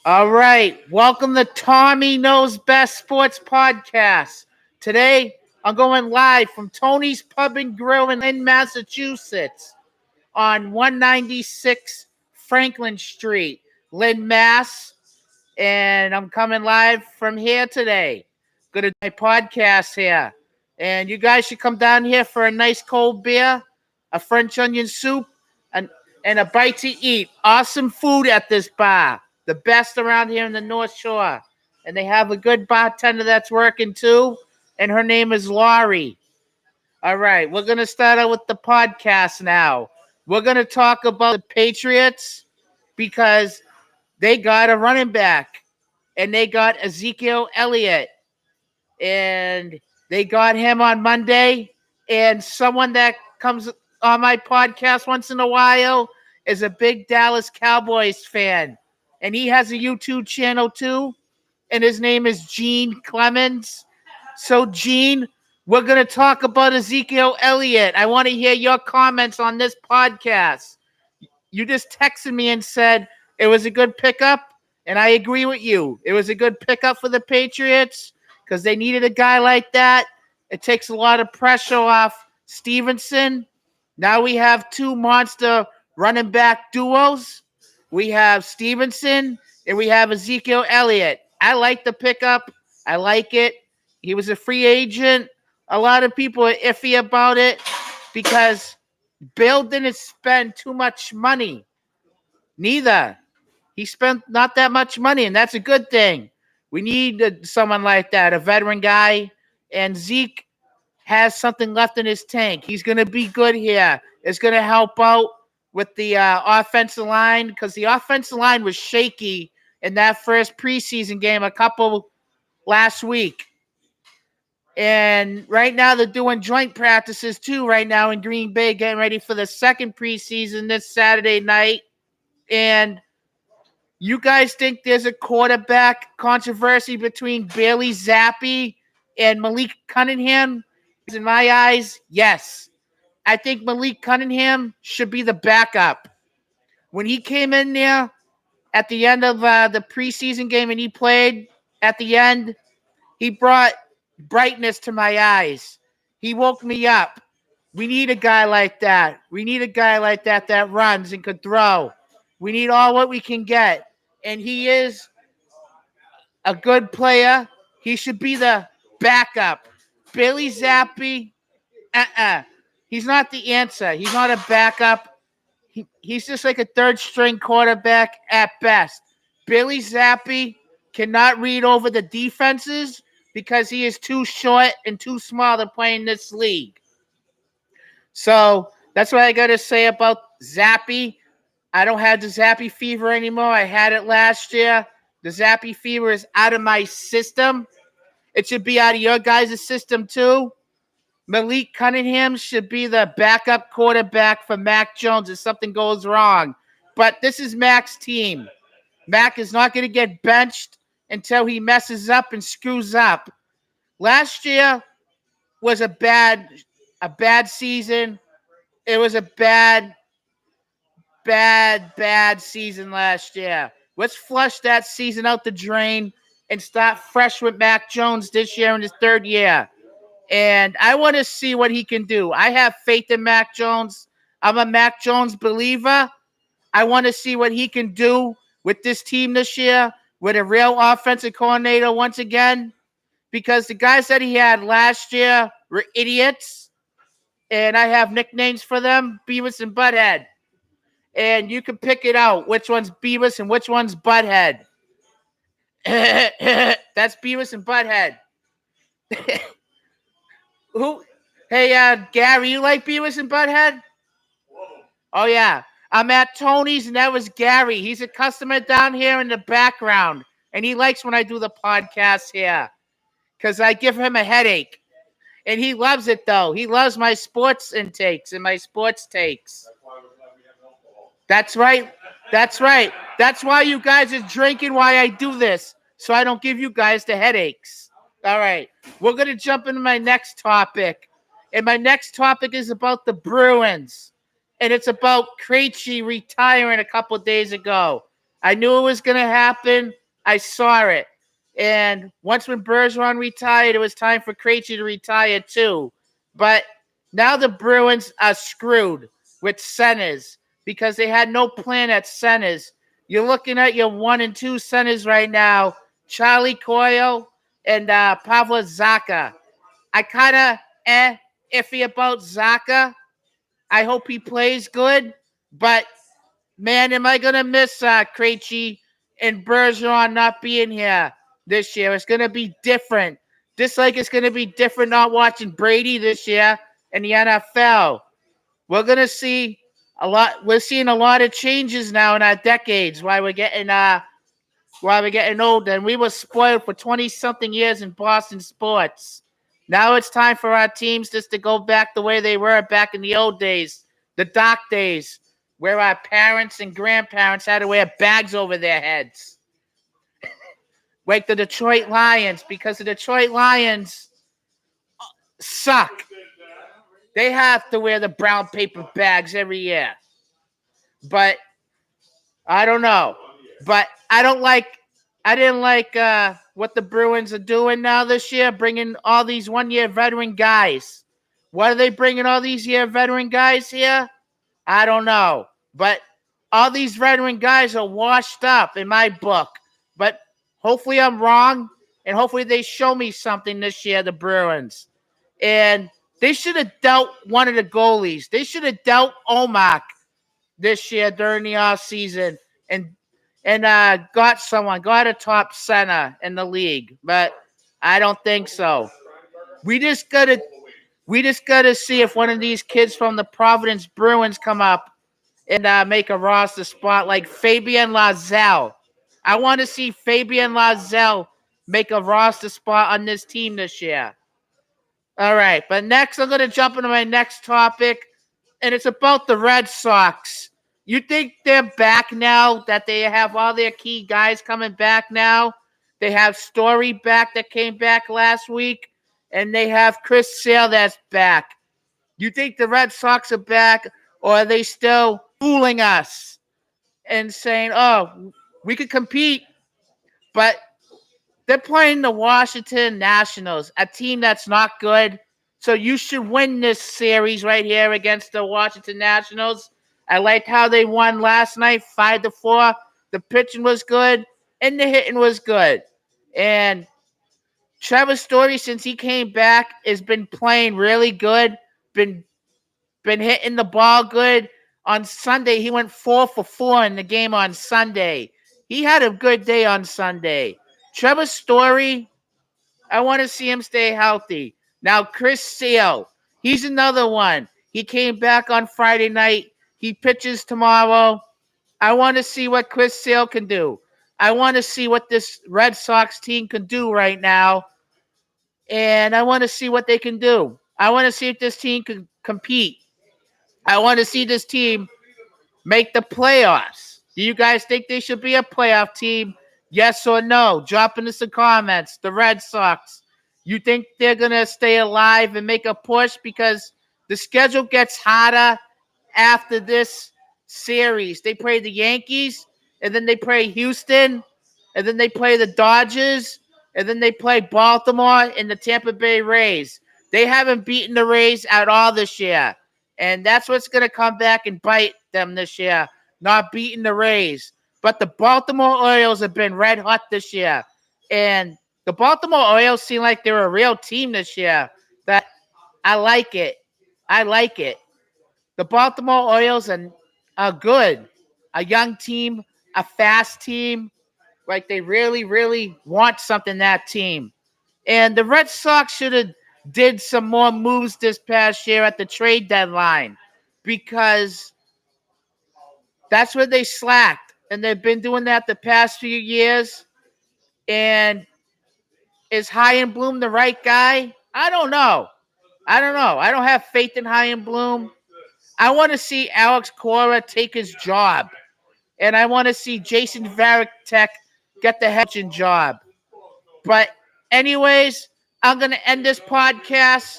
All right. Welcome to Tommy Knows Best Sports Podcast. Today, I'm going live from Tony's Pub and Grill in Lynn, Massachusetts on 196 Franklin Street, Lynn, Mass. And I'm coming live from here today. Going to do my podcast here. And you guys should come down here for a nice cold beer, a French onion soup, and, and a bite to eat. Awesome food at this bar. The best around here in the North Shore. And they have a good bartender that's working too. And her name is Laurie. All right, we're going to start out with the podcast now. We're going to talk about the Patriots because they got a running back and they got Ezekiel Elliott. And they got him on Monday. And someone that comes on my podcast once in a while is a big Dallas Cowboys fan. And he has a YouTube channel too. And his name is Gene Clemens. So, Gene, we're going to talk about Ezekiel Elliott. I want to hear your comments on this podcast. You just texted me and said it was a good pickup, and I agree with you. It was a good pickup for the Patriots because they needed a guy like that. It takes a lot of pressure off Stevenson. Now we have two monster running back duos. We have Stevenson and we have Ezekiel Elliott. I like the pickup. I like it. He was a free agent. A lot of people are iffy about it because Bill didn't spend too much money. Neither. He spent not that much money, and that's a good thing. We need someone like that, a veteran guy. And Zeke has something left in his tank. He's going to be good here. It's going to help out with the offensive line because the offensive line was shaky in that first preseason game a couple last week. And right now they're doing joint practices too right now in Green Bay, getting ready for the second preseason this Saturday night. And you guys think there's a quarterback controversy between Bailey Zappi and Malik Cunningham? In my eyes, yes. I think Malik Cunningham should be the backup. When he came in there at the end of the preseason game and he played at the end, he brought brightness to my eyes. He woke me up. We need a guy like that. We need a guy like that that runs and could throw. We need all what we can get. And he is a good player. He should be the backup. Bailey Zappi, he's not the answer. He's not a backup. He's just like a third-string quarterback at best. Bailey Zappi cannot read over the defenses because he is too short and too small to play in this league. So that's what I got to say about Zappi. I don't have the Zappi fever anymore. I had it last year. The Zappi fever is out of my system. It should be out of your guys' system too. Malik Cunningham should be the backup quarterback for Mac Jones if something goes wrong. But this is Mac's team. Mac is not going to get benched until he messes up and screws up. Last year was a bad season. It was a bad season last year. Let's flush that season out the drain and start fresh with Mac Jones this year in his third year. And I want to see what he can do. I have faith in Mac Jones. I'm a Mac Jones believer. I want to see what he can do with this team this year with a real offensive coordinator once again. Because the guys that he had last year were idiots. And I have nicknames for them, Beavis and Butthead. And you can pick it out, which one's Beavis and which one's Butthead. That's Beavis and Butthead. Who? Hey, Gary, you like Beavis and Butthead? Oh, yeah. I'm at Tony's, and that was Gary. He's a customer down here in the background, and he likes when I do the podcast here because I give him a headache. And he loves it, though. He loves my sports intakes and my sports takes. That's right. That's right. That's why you guys are drinking, why I do this, so I don't give you guys the headaches. All right. We're going to jump into my next topic. And my next topic is about the Bruins. And it's about Krejci retiring a couple of days ago. I knew it was going to happen. I saw it. And once when Bergeron retired, it was time for Krejci to retire too. But now the Bruins are screwed with centers because they had no plan at centers. You're looking at your 1 and 2 centers right now, Charlie Coyle and Pavel Zacha. I kind of iffy about Zacha. I hope he plays good, but man, am I going to miss Krejci and Bergeron not being here this year. It's going to be different. Just like it's going to be different not watching Brady this year in the NFL. We're going to see a lot. We're seeing a lot of changes now in our decades while we're getting older. And we were spoiled for 20-something years in Boston sports. Now it's time for our teams just to go back the way they were back in the old days, the dark days, where our parents and grandparents had to wear bags over their heads. Like the Detroit Lions, because the Detroit Lions suck. They have to wear the brown paper bags every year. But I don't know. But I didn't like what the Bruins are doing now this year, bringing all these one-year veteran guys. What are they bringing all these veteran guys here? I don't know. But all these veteran guys are washed up in my book. But hopefully I'm wrong, and hopefully they show me something this year, the Bruins. And they should have dealt one of the goalies. They should have dealt Omak this year during the offseason and got a top center in the league. But I don't think so. We just gotta see if one of these kids from the Providence Bruins come up and make a roster spot like Fabian Lysell. I want to see Fabian Lysell make a roster spot on this team this year. All right, but next I'm going to jump into my next topic, and it's about the Red Sox. You think they're back now, that they have all their key guys coming back now? They have Story back that came back last week, and they have Chris Sale that's back. You think the Red Sox are back, or are they still fooling us and saying, oh, we could compete, but they're playing the Washington Nationals, a team that's not good. So you should win this series right here against the Washington Nationals. I liked how they won last night, 5-4. The pitching was good, and the hitting was good. And Trevor Story, since he came back, has been playing really good, been hitting the ball good. On Sunday, he went 4 for 4 in the game on Sunday. He had a good day on Sunday. Trevor Story, I want to see him stay healthy. Now, Chris Sale, he's another one. He came back on Friday night. He pitches tomorrow. I want to see what Chris Sale can do. I want to see what this Red Sox team can do right now. And I want to see what they can do. I want to see if this team can compete. I want to see this team make the playoffs. Do you guys think they should be a playoff team? Yes or no? Drop into some comments. The Red Sox, you think they're going to stay alive and make a push? Because the schedule gets harder after this series. They play the Yankees, and then they play Houston, and then they play the Dodgers, and then they play Baltimore and the Tampa Bay Rays. They haven't beaten the Rays at all this year. And that's what's going to come back and bite them this year, not beating the Rays. But the Baltimore Orioles have been red hot this year. And the Baltimore Orioles seem like they're a real team this year. That I like it. I like it. The Baltimore Orioles are good. A young team, a fast team. Like they really, really want something, that team. And the Red Sox should have did some more moves this past year at the trade deadline, because that's where they slacked. And they've been doing that the past few years. And is Chaim Bloom the right guy? I don't know. I don't have faith in Chaim Bloom. I want to see Alex Cora take his job. And I want to see Jason Varitek get the head job. But anyways, I'm going to end this podcast.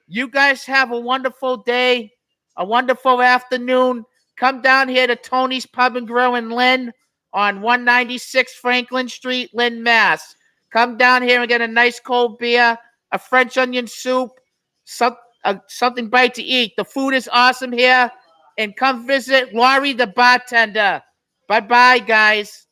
You guys have a wonderful day, a wonderful afternoon. Come down here to Tony's Pub and Grill in Lynn on 196 Franklin Street, Lynn, Mass. Come down here and get a nice cold beer, a French onion soup, something bite to eat. The food is awesome here. And come visit Laurie the bartender. Bye-bye, guys.